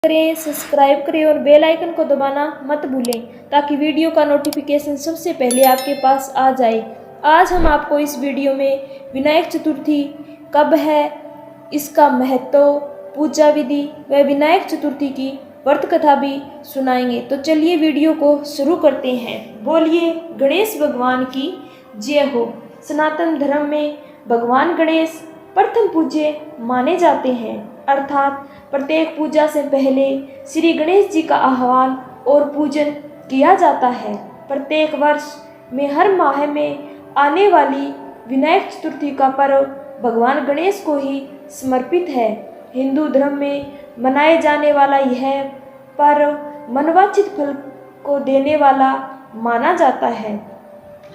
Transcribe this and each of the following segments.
करें, सब्सक्राइब करें और बेल आइकन को दबाना मत भूलें ताकि वीडियो का नोटिफिकेशन सबसे पहले आपके पास आ जाए। आज हम आपको इस वीडियो में विनायक चतुर्थी कब है, इसका महत्व, पूजा विधि व विनायक चतुर्थी की व्रत कथा भी सुनाएंगे। तो चलिए वीडियो को शुरू करते हैं। बोलिए गणेश भगवान की जय हो। सनातन धर्म में भगवान गणेश प्रथम पूज्य माने जाते हैं, अर्थात प्रत्येक पूजा से पहले श्री गणेश जी का आह्वान और पूजन किया जाता है। प्रत्येक वर्ष में हर माह में आने वाली विनायक चतुर्थी का पर्व भगवान गणेश को ही समर्पित है। हिंदू धर्म में मनाए जाने वाला यह पर्व मनवांछित फल को देने वाला माना जाता है।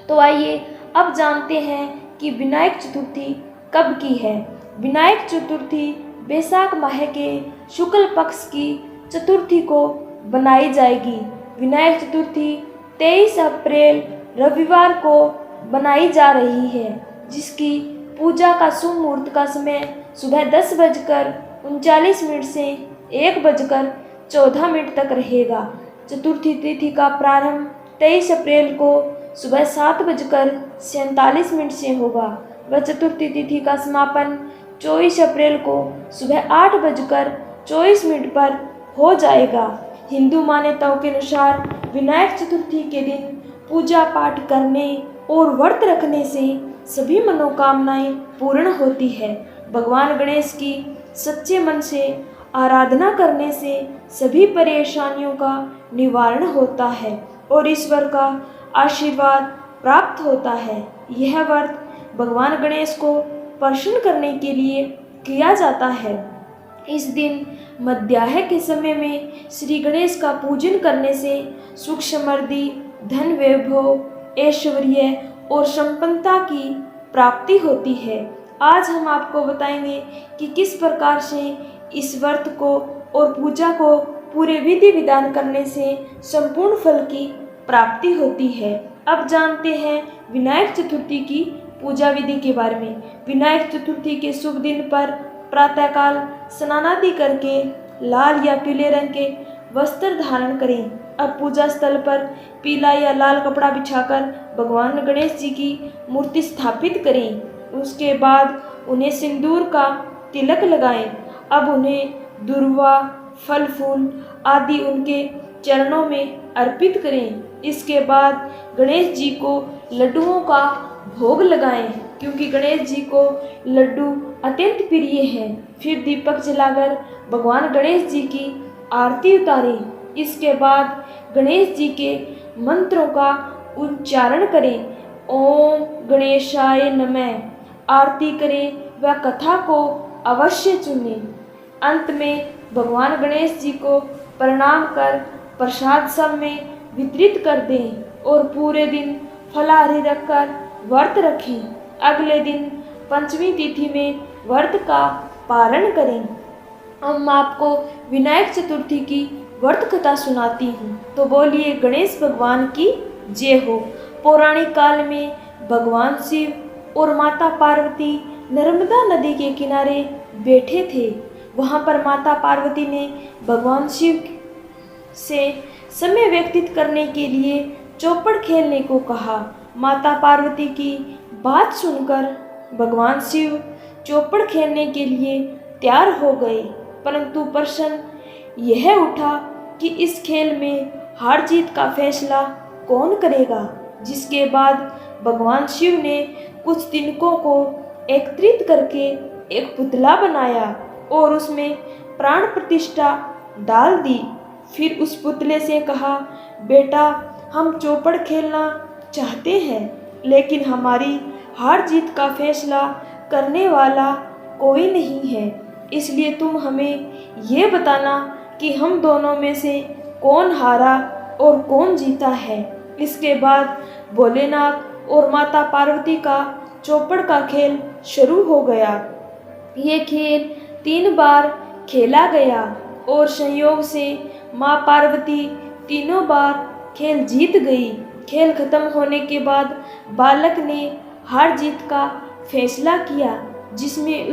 तो आइए अब जानते हैं कि विनायक चतुर्थी कब की है। विनायक चतुर्थी बैसाख माह के शुक्ल पक्ष की चतुर्थी को बनाई जाएगी। विनायक चतुर्थी 23 अप्रैल रविवार को बनाई जा रही है, जिसकी पूजा का शुभ मुहूर्त का समय सुबह 10:39 से 1:14 तक रहेगा। चतुर्थी तिथि का प्रारंभ 23 अप्रैल को सुबह 7:47 से होगा व चतुर्थी तिथि का समापन 24 अप्रैल को सुबह 8:24 पर हो जाएगा। हिंदू मान्यताओं के अनुसार विनायक चतुर्थी के दिन पूजा पाठ करने और व्रत रखने से सभी मनोकामनाएं पूर्ण होती है। भगवान गणेश की सच्चे मन से आराधना करने से सभी परेशानियों का निवारण होता है और ईश्वर का आशीर्वाद प्राप्त होता है। यह व्रत भगवान गणेश को प्रसन्न करने के लिए किया जाता है। इस दिन मध्याह्न के समय में श्री गणेश का पूजन करने से सुख समृद्धि, धन वैभव, ऐश्वर्य और संपन्नता की प्राप्ति होती है। आज हम आपको बताएंगे कि किस प्रकार से इस व्रत को और पूजा को पूरे विधि विधान करने से संपूर्ण फल की प्राप्ति होती है। अब जानते हैं विनायक चतुर्थी की पूजा विधि के बारे में। विनायक चतुर्थी के शुभ दिन पर प्रातःकाल स्नान आदि करके लाल या पीले रंग के वस्त्र धारण करें। अब पूजा स्थल पर पीला या लाल कपड़ा बिछाकर भगवान गणेश जी की मूर्ति स्थापित करें। उसके बाद उन्हें सिंदूर का तिलक लगाएं। अब उन्हें दुर्वा, फल फूल आदि उनके चरणों में अर्पित करें। इसके बाद गणेश जी को लड्डुओं का भोग लगाएं, क्योंकि गणेश जी को लड्डू अत्यंत प्रिय हैं। फिर दीपक जलाकर भगवान गणेश जी की आरती उतारें। इसके बाद गणेश जी के मंत्रों का उच्चारण करें। ओम गणेशाय नमः आरती करें व कथा को अवश्य सुनें। अंत में भगवान गणेश जी को प्रणाम कर प्रसाद सब में वितरित कर दें और पूरे दिन फलाहारी रखकर व्रत रखें। अगले दिन पंचमी तिथि में व्रत का पारण करें। हम आपको विनायक चतुर्थी की व्रत कथा सुनाती हूँ। तो बोलिए गणेश भगवान की जय हो। पौराणिक काल में भगवान शिव और माता पार्वती नर्मदा नदी के किनारे बैठे थे। वहाँ पर माता पार्वती ने भगवान शिव से समय व्यतीत करने के लिए चौपड़ खेलने को कहा। माता पार्वती की बात सुनकर भगवान शिव चौपड़ खेलने के लिए तैयार हो गए, परंतु प्रश्न यह उठा कि इस खेल में हार जीत का फैसला कौन करेगा। जिसके बाद भगवान शिव ने कुछ तिनकों को एकत्रित करके एक पुतला बनाया और उसमें प्राण प्रतिष्ठा डाल दी। फिर उस पुतले से कहा, बेटा हम चौपड़ खेलना चाहते हैं, लेकिन हमारी हार जीत का फैसला करने वाला कोई नहीं है, इसलिए तुम हमें ये बताना कि हम दोनों में से कौन हारा और कौन जीता है। इसके बाद भोलेनाथ और माता पार्वती का चौपड़ का खेल शुरू हो गया। ये खेल 3 बार खेला गया और संयोग से माँ पार्वती तीनों बार खेल जीत गई। खेल खत्म होने के बाद बालक ने हार जीत का फैसला किया, जिसमें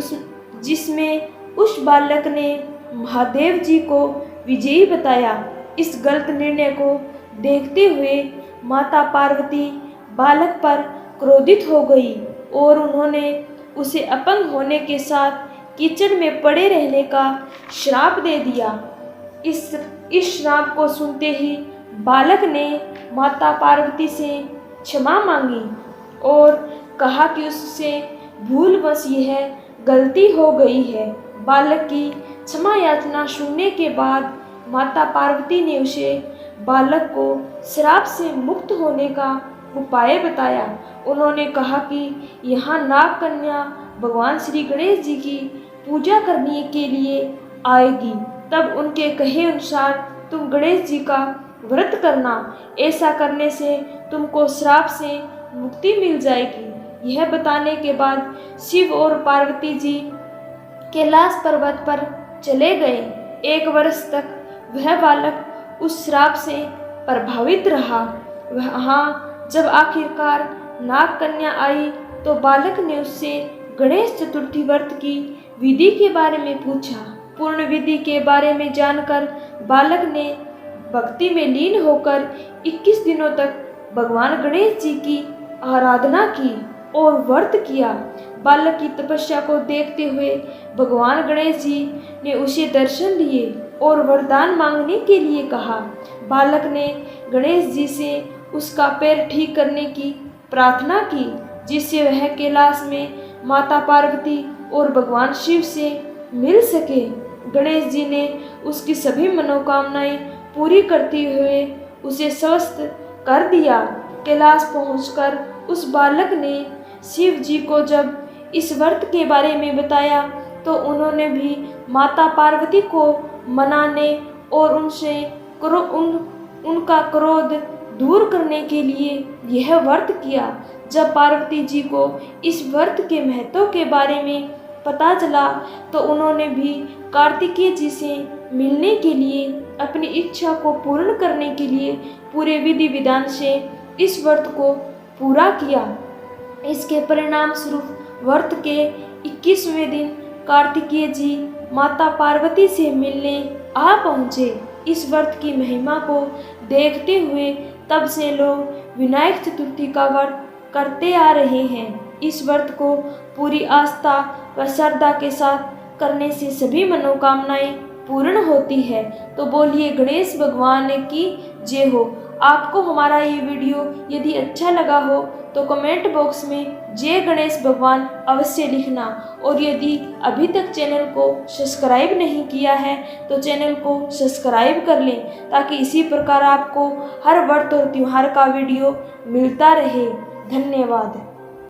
उस बालक ने महादेव जी को विजयी बताया। इस गलत निर्णय को देखते हुए माता पार्वती बालक पर क्रोधित हो गई और उन्होंने उसे अपंग होने के साथ कीचड़ में पड़े रहने का श्राप दे दिया। इस श्राप को सुनते ही बालक ने माता पार्वती से क्षमा मांगी और कहा कि उससे भूलवश यह गलती हो गई है। बालक की क्षमा याचना सुनने के बाद माता पार्वती ने उसे बालक को श्राप से मुक्त होने का उपाय बताया। उन्होंने कहा कि यहाँ नाग कन्या भगवान श्री गणेश जी की पूजा करने के लिए आएगी, तब उनके कहे अनुसार तुम गणेश जी का व्रत करना। ऐसा करने से तुमको श्राप से मुक्ति मिल जाएगी। यह बताने के बाद शिव और पार्वती जी कैलाश पर्वत पर चले गए। 1 वर्ष तक वह बालक उस श्राप से प्रभावित रहा। वहाँ जब आखिरकार नाग कन्या आई तो बालक ने उससे गणेश चतुर्थी व्रत की विधि के बारे में पूछा। पूर्ण विधि के बारे में जानकर बालक ने भक्ति में लीन होकर 21 दिनों तक भगवान गणेश जी की आराधना की और व्रत किया। बालक की तपस्या को देखते हुए भगवान गणेश जी ने उसे दर्शन दिए और वरदान मांगने के लिए कहा। बालक ने गणेश जी से उसका पैर ठीक करने की प्रार्थना की, जिससे वह कैलाश में माता पार्वती और भगवान शिव से मिल सके। गणेश जी ने उसकी सभी मनोकामनाएं पूरी करते हुए उसे स्वस्थ कर दिया। कैलाश पहुंचकर उस बालक ने शिव जी को जब इस व्रत के बारे में बताया तो उन्होंने भी माता पार्वती को मनाने और उनका क्रोध दूर करने के लिए यह व्रत किया। जब पार्वती जी को इस व्रत के महत्व के बारे में पता चला तो उन्होंने भी कार्तिकेय जी से मिलने के लिए अपनी इच्छा को पूर्ण करने के लिए पूरे विधि विधान से इस व्रत को पूरा किया। इसके परिणाम स्वरूप व्रत के 21वें दिन कार्तिकेय जी माता पार्वती से मिलने आ पहुँचे। इस व्रत की महिमा को देखते हुए तब से लोग विनायक चतुर्थी का व्रत करते आ रहे हैं। इस व्रत को पूरी आस्था व श्रद्धा के साथ करने से सभी मनोकामनाएं पूर्ण होती है। तो बोलिए गणेश भगवान की जय हो। आपको हमारा ये वीडियो यदि अच्छा लगा हो तो कमेंट बॉक्स में जय गणेश भगवान अवश्य लिखना, और यदि अभी तक चैनल को सब्सक्राइब नहीं किया है तो चैनल को सब्सक्राइब कर लें, ताकि इसी प्रकार आपको हर व्रत और त्यौहार का वीडियो मिलता रहे। धन्यवाद।